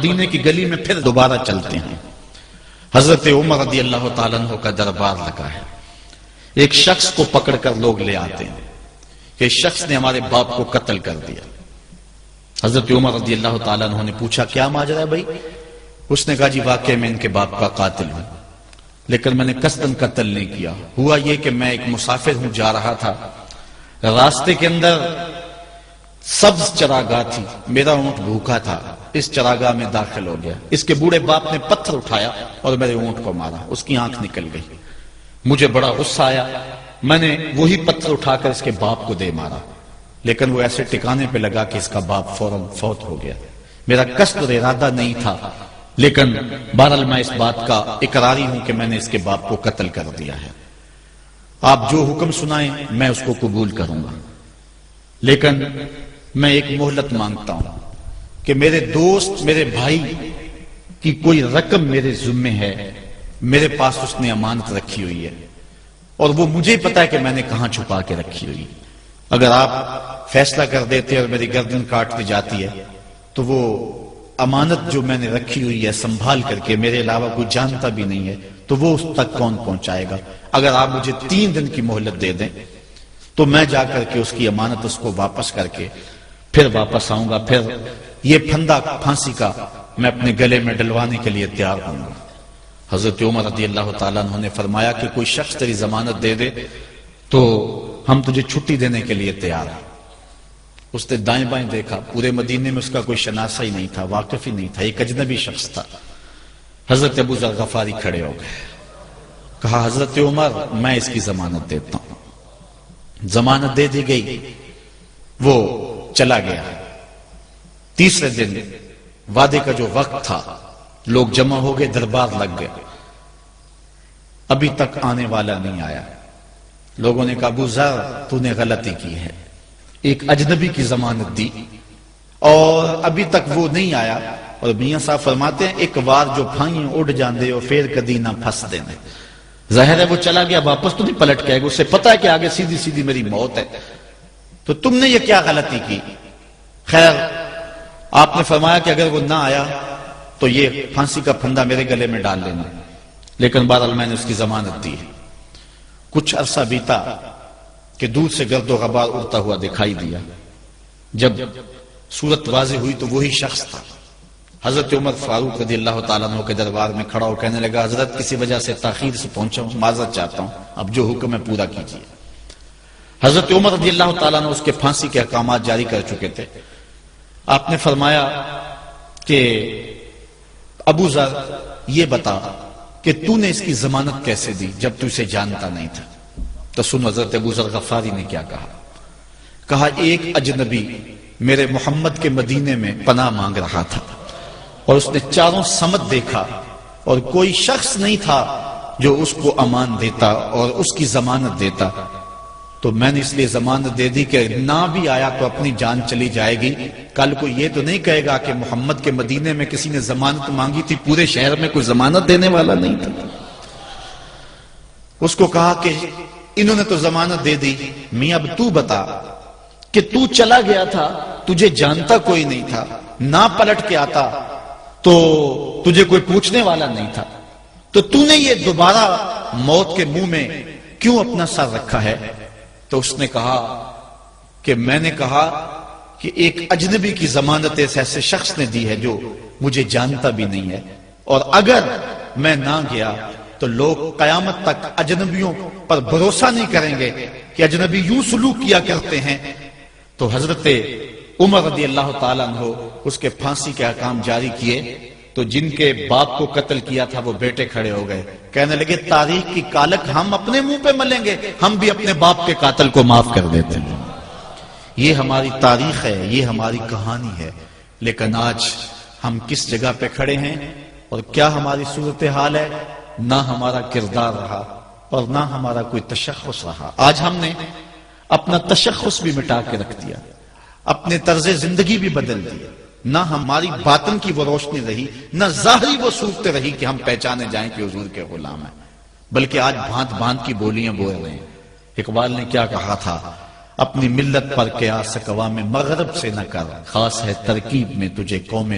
مدینے کی گلی میں پھر دوبارہ چلتے ہیں۔ حضرت عمر رضی اللہ تعالیٰ عنہ کا دربار لگا ہے۔ ایک شخص کو پکڑ کر لوگ لے آتے ہیں کہ اس شخص نے ہمارے باپ کو قتل کر دیا۔ حضرت عمر رضی اللہ تعالیٰ عنہ نے پوچھا کیا ماجرا ہے بھائی؟ اس نے کہا جی واقعی میں ان کے باپ کا قاتل ہوں، لیکن میں نے قصداً قتل نہیں کیا۔ ہوا یہ کہ میں ایک مسافر ہوں، جا رہا تھا، راستے کے اندر سبز چراگاہ تھی، میرا اونٹ بھوکا تھا، اس چراگاہ میں داخل ہو گیا۔ اس کے بوڑھے باپ نے پتھر اٹھایا اور میرے اونٹ کو مارا، اس کی آنکھ نکل گئی۔ مجھے بڑا غصہ آیا، میں نے وہی پتھر اٹھا کر اس کے باپ کو دے مارا، لیکن وہ ایسے ٹکانے پہ لگا کہ اس کا باپ فوراً فوت ہو گیا۔ میرا قصد اور ارادہ نہیں تھا، لیکن بہرحال میں اس بات کا اقراری ہوں کہ میں نے اس کے باپ کو قتل کر دیا ہے۔ آپ جو حکم سنائیں میں اس کو قبول کروں گا، لیکن میں ایک مہلت مانگتا ہوں کہ میرے دوست، میرے بھائی کی کوئی رقم میرے ذمے ہے، میرے پاس اس نے امانت رکھی ہوئی ہے اور وہ مجھے پتا ہے کہ میں نے کہاں چھپا کے رکھی ہوئی۔ اگر آپ فیصلہ کر دیتے اور میری گردن کاٹ دی جاتی ہے تو وہ امانت جو میں نے رکھی ہوئی ہے سنبھال کر کے، میرے علاوہ کوئی جانتا بھی نہیں ہے، تو وہ اس تک کون پہنچائے گا؟ اگر آپ مجھے 3 دن کی مہلت دے دیں تو میں جا کر کے اس کی امانت اس کو واپس کر کے پھر واپس آؤں گا، پھر یہ پھندا پھانسی کا میں اپنے گلے میں ڈلوانے کے لیے تیار ہوں گا۔ حضرت عمر رضی اللہ تعالیٰ عنہ نے فرمایا کہ کوئی شخص تیری ضمانت دے دے تو ہم تجھے چھٹی دینے کے لیے تیار ہیں۔ اس نے دائیں بائیں دیکھا، پورے مدینے میں اس کا کوئی شناسہ ہی نہیں تھا، واقف ہی نہیں تھا، ایک اجنبی شخص تھا۔ حضرت ابو ذر غفاری کھڑے ہو گئے، کہا حضرت عمر میں اس کی ضمانت دیتا ہوں۔ ضمانت دے دی گئی، وہ چلا گیا۔ تیسرے دن وعدے کا جو وقت تھا، لوگ جمع ہو گئے، دربار لگ گئے، ابھی تک آنے والا نہیں آیا۔ لوگوں نے کہا ابو ذر تو نے غلطی کی ہے، ایک اجنبی کی ضمانت دی اور ابھی تک وہ نہیں آیا۔ اور میاں صاحب فرماتے ہیں ایک وار جو پھائیں اڑ جاندے اور پھر کدی نہ پھنس دینے۔ ظاہر ہے وہ چلا گیا، واپس تو نہیں پلٹ کے آئے گا، اسے پتا ہے کہ آگے سیدھی سیدھی میری موت ہے، تو تم نے یہ کیا غلطی کی؟ خیر آپ نے فرمایا کہ اگر وہ نہ آیا تو یہ پھانسی کا پھندا میرے گلے میں ڈال لینا، لیکن بہرحال میں نے اس کی ضمانت دی۔ کچھ عرصہ بیتا کہ دور سے گرد و غبار اڑتا ہوا دکھائی دیا۔ جب صورت واضح ہوئی تو وہی شخص تھا۔ حضرت عمر فاروق رضی اللہ تعالیٰ عنہ کے دربار میں کھڑا ہو کہنے لگا حضرت کسی وجہ سے تاخیر سے پہنچا ہوں، معذرت چاہتا ہوں، اب جو حکم ہے پورا کیجیے۔ حضرت عمر رضی اللہ تعالیٰ عنہ اس کے پھانسی کے احکامات جاری کر چکے تھے۔ آپ نے فرمایا کہ ابو ذر یہ بتا کہ تو نے اس کی ضمانت کیسے دی جب تو اسے جانتا نہیں تھا؟ تو سن حضرت ابو ذر غفاری نے کیا کہا۔ کہا ایک اجنبی میرے محمد کے مدینے میں پناہ مانگ رہا تھا اور اس نے چاروں سمت دیکھا اور کوئی شخص نہیں تھا جو اس کو امان دیتا اور اس کی ضمانت دیتا، تو میں نے اس لیے ضمانت دے دی کہ نہ بھی آیا تو اپنی جان چلی جائے گی، کل کو یہ تو نہیں کہے گا کہ محمد کے مدینے میں کسی نے ضمانت مانگی تھی، پورے شہر میں کوئی ضمانت دینے والا نہیں تھا۔ اس کو کہا کہ انہوں نے تو ضمانت دے دی، میاں اب تو بتا کہ تو چلا گیا تھا، تجھے جانتا کوئی نہیں تھا، نہ پلٹ کے آتا تو تجھے کوئی پوچھنے والا نہیں تھا، تو تو نے یہ دوبارہ موت کے منہ میں کیوں اپنا سر رکھا ہے؟ تو اس نے کہا کہ میں نے کہا کہ ایک اجنبی کی ضمانت ایسے شخص نے دی ہے جو مجھے جانتا بھی نہیں ہے، اور اگر میں نہ گیا تو لوگ قیامت تک اجنبیوں پر بھروسہ نہیں کریں گے کہ اجنبی یوں سلوک کیا کرتے ہیں۔ تو حضرت عمر رضی اللہ تعالیٰ عنہ اس کے پھانسی کے احکام جاری کیے، تو جن کے باپ کو قتل کیا تھا وہ بیٹے کھڑے ہو گئے، کہنے لگے تاریخ کی کالک ہم اپنے منہ پہ ملیں گے، ہم بھی اپنے باپ کے قاتل کو معاف کر دیتے ہیں۔ یہ ہماری تاریخ ہے، یہ ہماری کہانی ہے، لیکن آج ہم کس جگہ پہ کھڑے ہیں اور کیا ہماری صورتحال ہے؟ نہ ہمارا کردار رہا اور نہ ہمارا کوئی تشخص رہا۔ آج ہم نے اپنا تشخص بھی مٹا کے رکھ دیا، اپنے طرز زندگی بھی بدل دی، نہ ہماری باطن کی وہ روشنی رہی، نہ ظاہری وہ صورت رہی کہ ہم پہچانے جائیں کہ حضور کے غلام ہیں، بلکہ آج بھانت بھانت کی بولیاں بول رہے ہیں۔ اقبال نے کیا کہا تھا؟ اپنی ملت پر قیاس اقوام مغرب سے نہ کر، خاص ہے ترکیب میں تجھے قوم